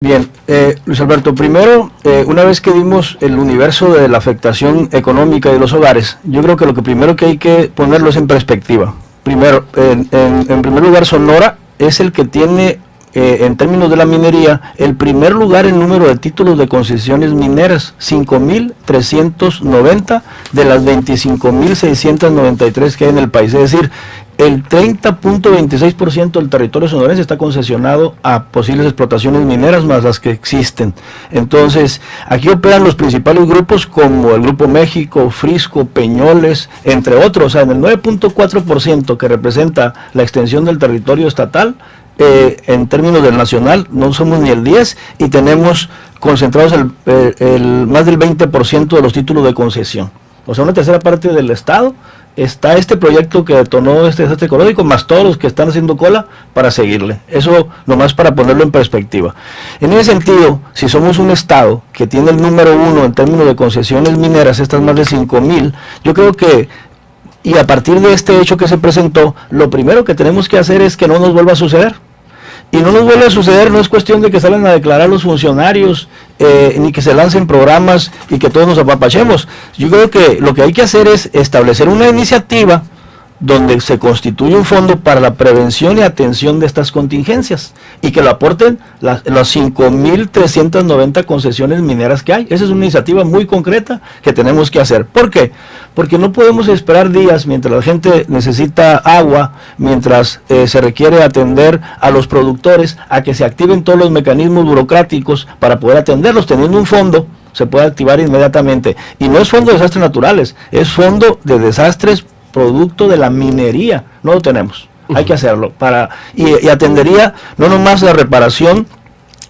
Bien, Luis Alberto, primero, una vez que vimos el universo de la afectación económica de los hogares, yo creo que lo que primero que hay que ponerlo es en perspectiva. Primero, en primer lugar, Sonora es el que tiene, en términos de la minería, el primer lugar en número de títulos de concesiones mineras, 5.390 de las 25.693 que hay en el país, es decir, el 30.26% del territorio sonorense está concesionado a posibles explotaciones mineras más las que existen. Entonces, aquí operan los principales grupos como el Grupo México, Frisco, Peñoles, entre otros. O sea, en el 9.4% que representa la extensión del territorio estatal, en términos del nacional, no somos ni el 10 y tenemos concentrados el más del 20% de los títulos de concesión. O sea, una tercera parte del estado está este proyecto que detonó este desastre ecológico, más todos los que están haciendo cola para seguirle. Eso nomás para ponerlo en perspectiva. En ese sentido, si somos un estado que tiene el número 1 en términos de concesiones mineras, estas más de 5.000, yo creo que, y a partir de este hecho que se presentó, lo primero que tenemos que hacer es que no nos vuelva a suceder. Y no nos vuelve a suceder, no es cuestión de que salgan a declarar los funcionarios, ni que se lancen programas y que todos nos apapachemos. Yo creo que lo que hay que hacer es establecer una iniciativa donde se constituye un fondo para la prevención y atención de estas contingencias y que lo aporten las 5.390 concesiones mineras que hay. Esa es una iniciativa muy concreta que tenemos que hacer. ¿Por qué? Porque no podemos esperar días mientras la gente necesita agua, mientras se requiere atender a los productores, a que se activen todos los mecanismos burocráticos para poder atenderlos. Teniendo un fondo se puede activar inmediatamente. Y no es fondo de desastres naturales, es fondo de desastres producto de la minería. No lo tenemos, hay que hacerlo y atendería no nomás la reparación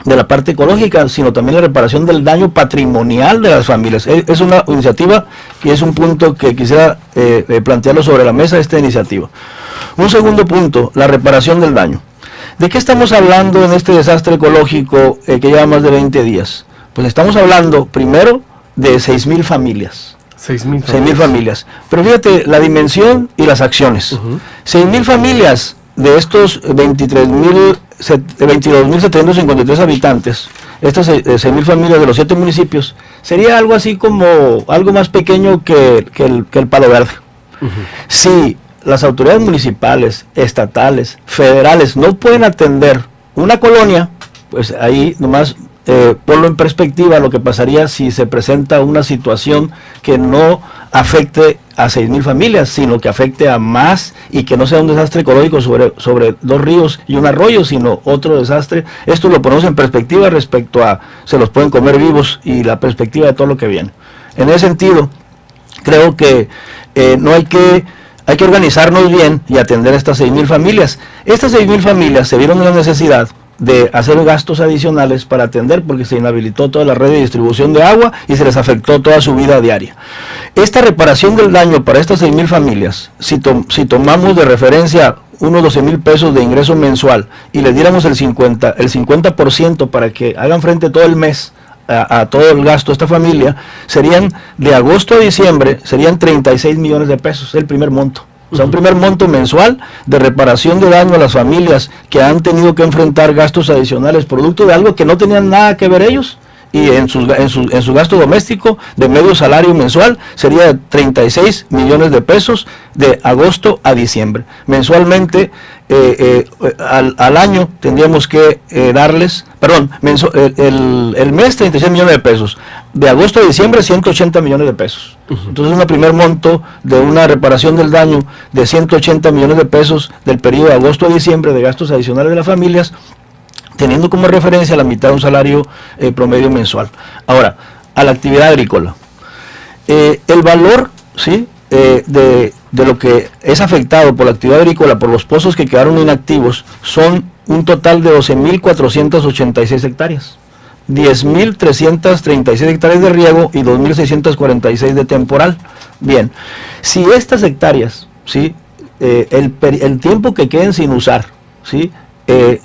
de la parte ecológica, sino también la reparación del daño patrimonial de las familias. Es una iniciativa y es un punto que quisiera plantearlo sobre la mesa, esta iniciativa. Un segundo punto, la reparación del daño. ¿De qué estamos hablando en este desastre ecológico que lleva más de 20 días? Pues estamos hablando primero de 6.000 familias. 6.000 familias. Pero fíjate la dimensión y las acciones. 6.000 familias de estos 22.753 habitantes, estas 6.000 familias de los 7 municipios, sería algo así como algo más pequeño que el Palo Verde. Si las autoridades municipales, estatales, federales no pueden atender una colonia, pues ahí nomás ponlo en perspectiva lo que pasaría si se presenta una situación que no afecte a 6.000 familias, sino que afecte a más y que no sea un desastre ecológico sobre 2 ríos y un arroyo, sino otro desastre. Esto lo ponemos en perspectiva respecto a se los pueden comer vivos y la perspectiva de todo lo que viene. En ese sentido, creo que hay que organizarnos bien y atender a estas 6.000 familias. Estas 6.000 familias se vieron en la necesidad de hacer gastos adicionales para atender porque se inhabilitó toda la red de distribución de agua y se les afectó toda su vida diaria. Esta reparación del daño para estas 6.000 familias, si tomamos de referencia unos 12,000 pesos de ingreso mensual y les diéramos el 50% para que hagan frente todo el mes a todo el gasto de esta familia, serían de agosto a diciembre, serían 36 millones de pesos, el primer monto. O sea, un primer monto mensual de reparación de daño a las familias que han tenido que enfrentar gastos adicionales producto de algo que no tenían nada que ver ellos, y en su gasto doméstico de medio salario mensual sería de 36 millones de pesos de agosto a diciembre. Mensualmente, al año tendríamos que darles, el mes 36 millones de pesos, de agosto a diciembre 180 millones de pesos. Entonces un primer monto de una reparación del daño de 180 millones de pesos del periodo de agosto a diciembre de gastos adicionales de las familias, teniendo como referencia la mitad de un salario promedio mensual. Ahora, a la actividad agrícola. El valor, ¿sí?, de lo que es afectado por la actividad agrícola, por los pozos que quedaron inactivos, son un total de 12.486 hectáreas. 10.336 hectáreas de riego y 2.646 de temporal. Bien, si estas hectáreas, ¿sí?, el tiempo que queden sin usar, ¿sí?,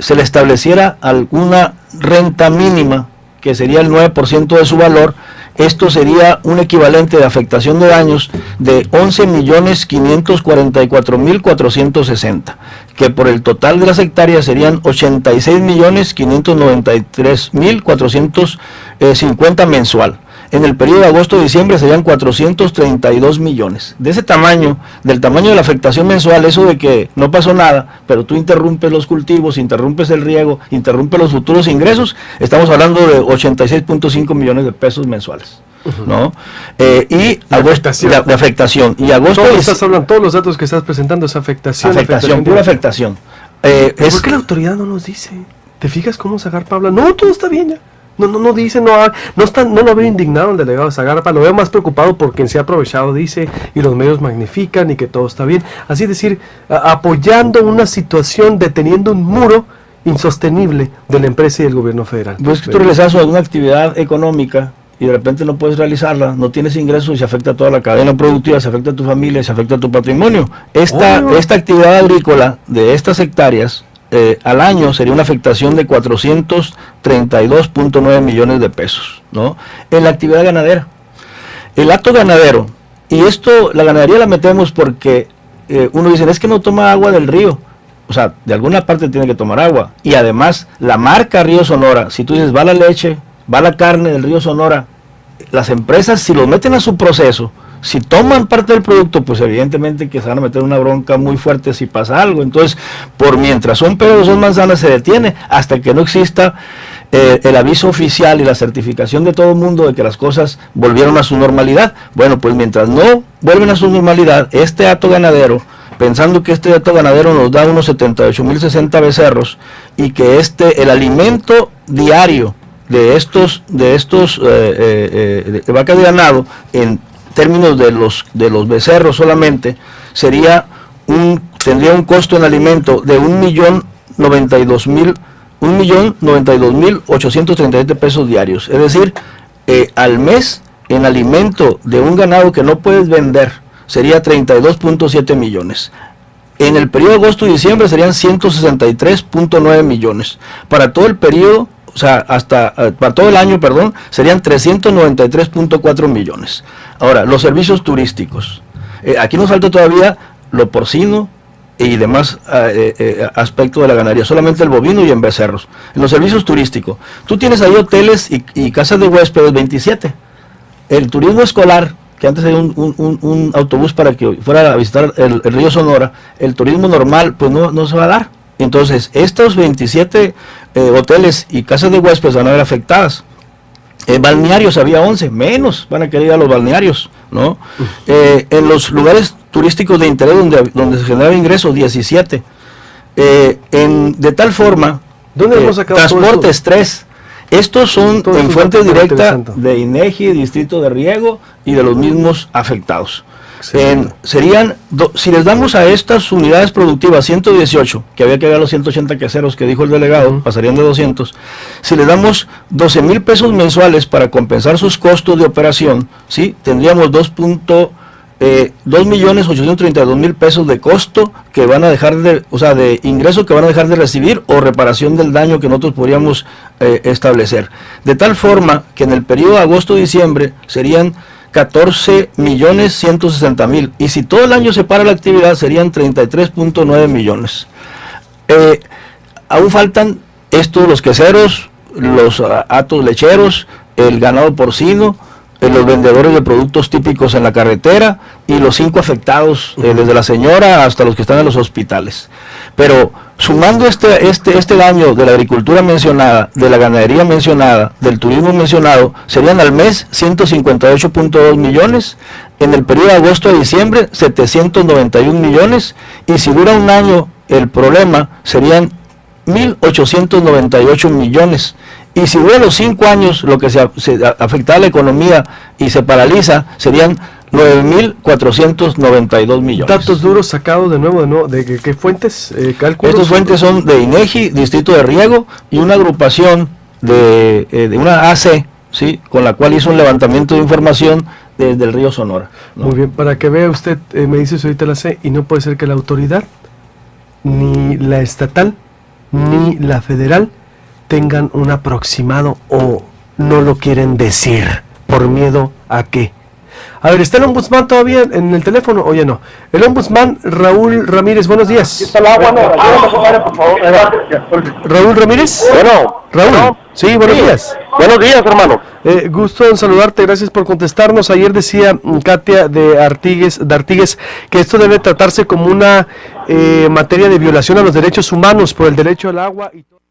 se le estableciera alguna renta mínima, que sería el 9% de su valor, esto sería un equivalente de afectación de daños de 11.544.460, que por el total de las hectáreas serían 86.593.450 mensual. En el periodo de agosto a diciembre serían 432 millones. De ese tamaño, del tamaño de la afectación mensual, eso de que no pasó nada, pero tú interrumpes los cultivos, interrumpes el riego, interrumpes los futuros ingresos, estamos hablando de 86.5 millones de pesos mensuales. ¿No? Y de afectación. Y agosto estás hablando, todos los datos que estás presentando es afectación. Pura afectación. ¿Por qué la autoridad no nos dice? ¿Te fijas cómo Zagarpa habla? No, todo está bien ya. No dice, no lo veo indignado el delegado de Zagarpa, lo veo más preocupado por quien se ha aprovechado, dice, y los medios magnifican y que todo está bien. Así es decir, apoyando una situación, deteniendo un muro insostenible de la empresa y del gobierno federal. Pues que tú realizas alguna actividad económica y de repente no puedes realizarla, no tienes ingresos y se afecta a toda la cadena productiva, se afecta a tu familia, se afecta a tu patrimonio. Esta actividad agrícola de estas hectáreas al año sería una afectación de 432.9 millones de pesos, ¿no? En la actividad ganadera. El hato ganadero, y esto, la ganadería la metemos porque uno dice, es que no toma agua del río. O sea, de alguna parte tiene que tomar agua. Y además, la marca Río Sonora, si tú dices, va la leche, va la carne del Río Sonora, las empresas, si lo meten a su proceso, si toman parte del producto, pues evidentemente que se van a meter una bronca muy fuerte si pasa algo. Entonces, por mientras son peras o son manzanas, se detiene hasta que no exista el aviso oficial y la certificación de todo el mundo de que las cosas volvieron a su normalidad. Bueno, pues mientras no vuelven a su normalidad, este hato ganadero, pensando que este hato ganadero nos da unos 78.060 becerros y que el alimento diario de estos de vacas de ganado en términos de los becerros solamente tendría un costo en alimento de 1.092.837 pesos diarios, es decir, al mes en alimento de un ganado que no puedes vender sería 32.7 millones. En el periodo de agosto y diciembre serían 163.9 millones. Para todo el periodo, o sea, para todo el año, perdón, serían 393.4 millones. Ahora, los servicios turísticos. Aquí nos falta todavía lo porcino y demás aspectos de la ganadería, solamente el bovino y en becerros. En los servicios turísticos, tú tienes ahí hoteles y casas de huéspedes 27. El turismo escolar, que antes era un autobús para que fuera a visitar el Río Sonora, el turismo normal, pues no se va a dar. Entonces, estos 27 hoteles y casas de huéspedes van a ver afectadas. Balnearios había 11, menos van a querer ir a los balnearios, ¿no? En los lugares turísticos de interés donde se generaba ingresos, 17. De tal forma, transportes 3. Estos son en fuentes directas de INEGI, Distrito de Riego y de los mismos afectados. Serían, si les damos a estas unidades productivas 118, que había que dar los 180 queseros que dijo el delegado, pasarían de 200, si les damos 12,000 pesos mensuales para compensar sus costos de operación, ¿sí? Tendríamos 2.832.000 pesos de costo que van a dejar de ingreso que van a dejar de recibir o reparación del daño que nosotros podríamos establecer. De tal forma que en el periodo de agosto-diciembre serían 14.160.000, y si todo el año se para la actividad serían 33.9 millones. Aún faltan los queseros, los hatos lecheros, el ganado porcino, los vendedores de productos típicos en la carretera y los 5 afectados, desde la señora hasta los que están en los hospitales. Pero sumando este daño de la agricultura mencionada, de la ganadería mencionada, del turismo mencionado, serían al mes 158.2 millones, en el periodo de agosto a diciembre 791 millones, y si dura un año el problema serían 1.898 millones. Y si dura los 5 años, lo que se afecta a la economía y se paraliza, serían 9.492 millones. Datos duros sacados de nuevo, ¿de qué fuentes? Cálculos. Estas fuentes son de INEGI, Distrito de Riego, y una agrupación de una AC, ¿sí? Con la cual hizo un levantamiento de información desde el Río Sonora, ¿no? Muy bien, para que vea usted, me dice ahorita la C, y no puede ser que la autoridad, ni la estatal, ni la federal, tengan un aproximado o no lo quieren decir. ¿Por miedo a qué? A ver, ¿está el ombudsman todavía en el teléfono? Oye, no. El ombudsman Raúl Ramírez, buenos días. ¿Está el agua? No, por favor. Raúl Ramírez. Bueno, Raúl. bueno. Sí, buenos días. Buenos días, hermano. Gusto en saludarte, gracias por contestarnos. Ayer decía Katia de Artigues que esto debe tratarse como una materia de violación a los derechos humanos por el derecho al agua y todo.